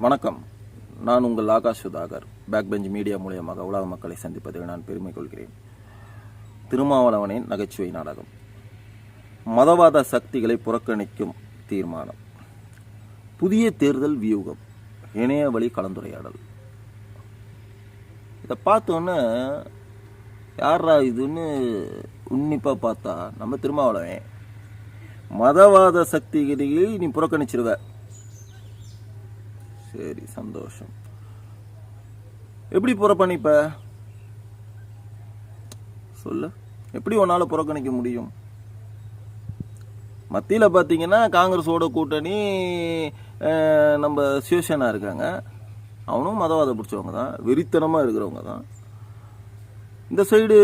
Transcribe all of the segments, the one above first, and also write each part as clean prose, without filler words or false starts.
வணக்கம். நான் உங்கள் Akash Sudhakar. Back bench media மூலியமாக உலக மக்களை சந்திப்பதில் நான் பெருமை கொள்கிறேன். திருமாவளவனின் நகைச்சுவை நாடகம். மதவாத சக்திகளை புறக்கணிக்கும் தீர்மானம். புதிய தேர்தல் வியூகம். இணைய வழி கலந்துரையாடல். இதை பார்த்தோன்னே யாரா இதுன்னு உன்னிப்பாக பார்த்தா நம்ம திருமாவளவன். மதவாத சக்திகளை நீ புறக்கணிச்சிருவ. சரி, சந்தோஷம். எப்படி புறக்கணிப்ப சொல்லு. எப்படி உன்னால புறக்கணிக்க முடியும்? மத்தியில் பார்த்தீங்கன்னா காங்கிரஸோட கூட்டணி நம்ம சிவசேனா இருக்காங்க. அவனும் மதவாத பிடிச்சவங்க தான், வெறித்தனமாக இருக்கிறவங்க தான். இந்த சைடு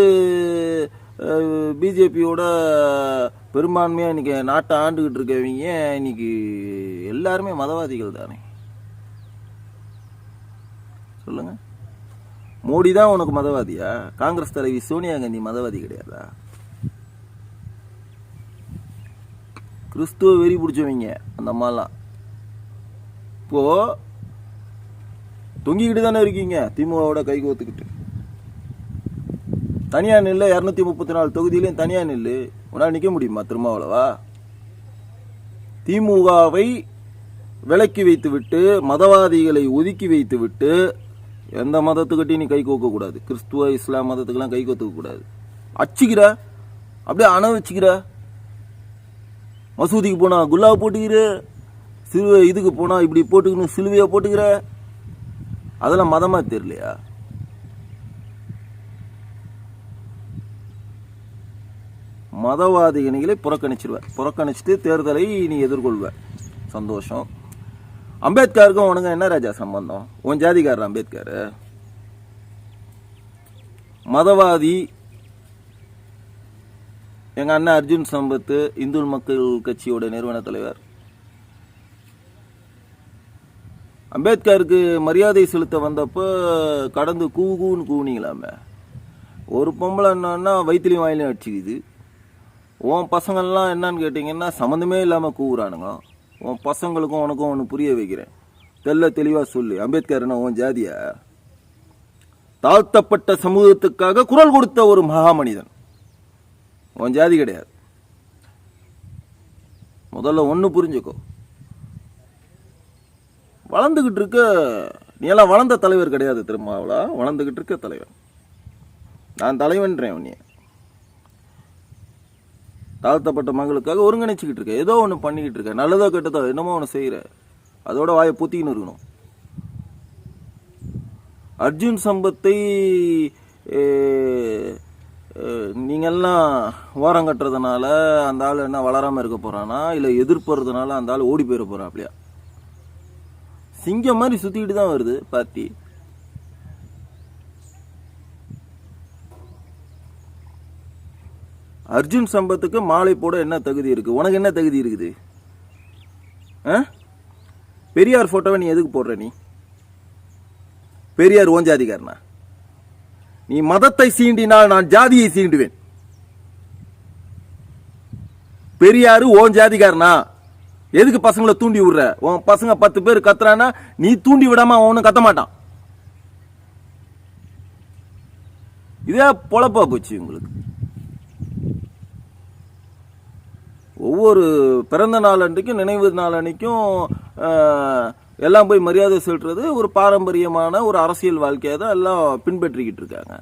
பிஜேபியோட பெரும்பான்மையாக இன்னைக்கு நாட்டை ஆண்டுகிட்டு இருக்கவங்க இன்னைக்கு எல்லாருமே மதவாதிகள் தானே. சொல்லுங்க. மோடி தான் உனக்கு மதவாதியா? காங்கிரஸ் தலைவி சோனியா காந்தி மதவாதி கிடையாதா? கிறிஸ்துவ வெறி பிடிச்சவங்க அந்த அம்மாலாம். இப்போ தொங்கிக்கிட்டு தானே இருக்கீங்க திமுகவோட கை கோத்துக்கிட்டு. தனியா நில்லு. 234 தொகுதியிலையும் தனியா நில்லு. உன்னால் நிற்க முடியுமா திருமாவளவா? திமுகவை விலக்கி வைத்து விட்டு மதவாதிகளை ஒதுக்கி வைத்து விட்டு எந்த மதத்துக்கிட்டையும் நீ கை கோக்க கூடாது. கிறிஸ்துவ இஸ்லாம் மதத்துக்கெல்லாம் கை கோத்துக்க கூடாது. அச்சுக்கிற, அப்படியே அணை வச்சுக்கிற. மசூதிக்கு போனா குல்லாவை போட்டுக்கிற, சிலுவை இதுக்கு போனா இப்படி போட்டுக்கணும் சிலுவையா போட்டுக்கிற. அதெல்லாம் மதமா தெரியலையா? மதவாதிகளை புறக்கணிச்சிருவ. புறக்கணிச்சுட்டு தேர்தலை நீ எதிர்கொள்வ. சந்தோஷம். அம்பேத்கருக்கும் உனக்கு என்ன ராஜா சம்பந்தம்? உன் ஜாதிக்காரர் அம்பேத்கர் மதவாதி. எங்க அண்ணன் அர்ஜுன் சம்பத் இந்து மக்கள் கட்சியோட நிறுவன தலைவர். அம்பேத்கருக்கு மரியாதை செலுத்த வந்தப்போ கடந்து கூன்னு கூனிங்களாமே. ஒரு பொம்பளை என்னன்னா வயிற்றுலையும் வாயிலையும் அடிச்சுக்குது. உன் பசங்கள்லாம் என்னன்னு கேட்டிங்கன்னா சம்மந்தமே இல்லாமல் கூவுறானுங்க. உன் பசங்களுக்கும் உனக்கும் ஒன்று புரிய வைக்கிறேன். தெளிவாக சொல்லு. அம்பேத்கர்னா உன் ஜாதியா? தாழ்த்தப்பட்ட சமூகத்துக்காக குரல் கொடுத்த ஒரு மகா மனிதன். உன் ஜாதி கிடையாது. முதல்ல ஒன்று புரிஞ்சுக்கோ. வளர்ந்துகிட்டு இருக்க நீ எல்லாம் வளர்ந்த தலைவர் கிடையாது திருமாவளா. வளர்ந்துகிட்டு இருக்க தலைவர். நான் தலைவன்றேன். உன்னைய தாழ்த்தப்பட்ட மகளுக்காக ஒருங்கிணைச்சிக்கிட்டு இருக்க. ஏதோ ஒன்று பண்ணிக்கிட்டு இருக்க. நல்லதோ கெட்டதோ என்னமோ ஒன்று செய்கிற. அதோட வாயை பொத்திக்கின்னு இருக்கணும். அர்ஜுன் சம்பத்தை நீங்கள்லாம் ஓரம் கட்டுறதுனால அந்த ஆள் என்ன வளராமல் இருக்க போகிறானா, இல்லை எதிர்ப்புறதுனால அந்த ஆள் ஓடி போயிட போகிறான்? அப்படியா? சிங்கம் மாதிரி சுற்றிக்கிட்டு தான் வருது பார்ட்டி. அர்ஜுன் சம்பத்துக்கு மாலை போட என்ன தகுதி இருக்கு? உனக்கு என்ன தகுதி இருக்குது? பெரியார் போட்டோவை நீ எதுக்கு போடுற? நீ பெரியார் ஓன் ஜாதிக்காரனா? நீ மதத்தை சீண்டினால் நான் ஜாதியை சீண்டுவேன். பெரியாரு ஓன் ஜாதிக்காரனா? எதுக்கு பசங்களை தூண்டி விடுற? உன் பசங்க 10 பேர் கத்துறானா நீ தூண்டி விடாம அவனும் கத்த மாட்டான். இதே பொழப்பா போச்சு உங்களுக்கு. ஒவ்வொரு பிறந்த நாள் அன்றைக்கும் நினைவு நாள் அன்றைக்கும் எல்லாம் போய் மரியாதை செலுத்துறது ஒரு பாரம்பரியமான ஒரு அரசியல் வாழ்க்கையை தான் எல்லாம் பின்பற்றிக்கிட்டு இருக்காங்க.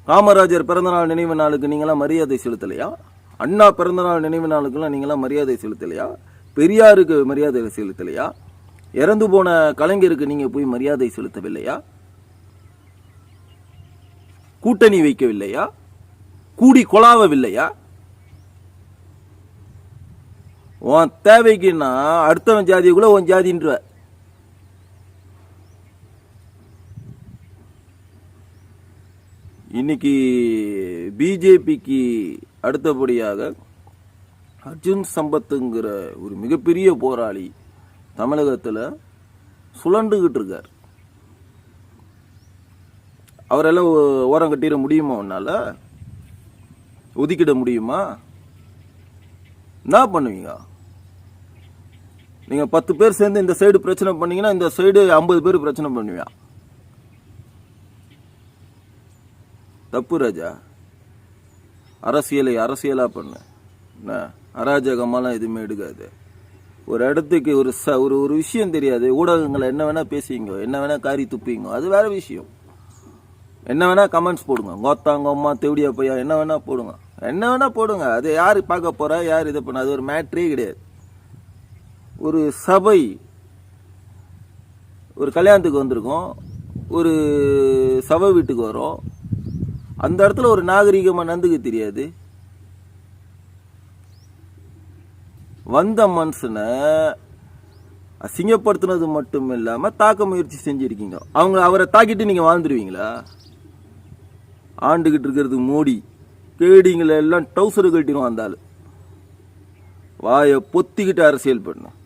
காமராஜர் பிறந்தநாள் நினைவு நாளுக்கு நீங்களாம் மரியாதை செலுத்தலையா? அண்ணா பிறந்தநாள் நினைவு நாளுக்கெல்லாம் நீங்களாம் மரியாதை செலுத்தலையா? பெரியாருக்கு மரியாதை செலுத்தலையா? இறந்து போன கலைஞருக்கு நீங்க போய் மரியாதை செலுத்தவில்லையா? கூட்டணி வைக்கவில்லையா? கூடி கொலாவவில்லையா? உன் தேவைக்குன்னா அடுத்தவன் ஜாதிக்குள்ள உன் ஜாதின்ற. இன்னைக்கு பிஜேபிக்கு அடுத்தபடியாக அர்ஜுன் சம்பத்துங்கிற ஒரு மிகப்பெரிய போராளி தமிழகத்தில் சுழண்டுகிட்டு இருக்கார். அவரெல்லாம் ஓரம் கட்டிட முடியுமா? உன்னால ஒதுக்கிட முடியுமா? என்ன பண்ணுவீங்க? நீங்கள் 10 பேர் சேர்ந்து இந்த சைடு பிரச்சனை பண்ணீங்கன்னா இந்த சைடு 50 பேர் பிரச்சனை பண்ணுவியா? தப்பு ராஜா. அரசியலை அரசியலாக பண்ணு. என்ன அராஜகமாலாம் எதுவுமே எடுக்காது. ஒரு இடத்துக்கு ஒரு விஷயம் தெரியாது, ஊடகங்களை என்ன வேணால் பேசிங்க, என்ன வேணால் காரி துப்பிங்க, அது வேற விஷயம். என்ன வேணால் கமெண்ட்ஸ் போடுங்க, கோத்தாங்க அம்மா தேவடியா பையா என்ன வேணால் போடுங்க, என்ன வேணால் போடுங்க. அது யார் பார்க்க போகிறா, யார் இதை பண்ண, அது ஒரு மேட்ரே கிடையாது. ஒரு சபை, ஒரு கல்யாணத்துக்கு வந்திருக்கோம், ஒரு சபை வீட்டுக்கு வரோம், அந்த இடத்துல ஒரு நாகரிகமாக நடந்துக்க தெரியாது. வந்த மனுஷனை அசிங்கப்படுத்தினது மட்டும் இல்லாமல் தாக்க முயற்சி செஞ்சுருக்கீங்க. அவரை தாக்கிட்டு நீங்கள் வாழ்ந்துருவீங்களா? ஆண்டுகிட்டு இருக்கிறது மோடி, கேடிங்களை எல்லாம் டவுசரு கட்டிடும். வந்தாலும் வாயை பொத்திக்கிட்டு அரசியல் பண்ணும்.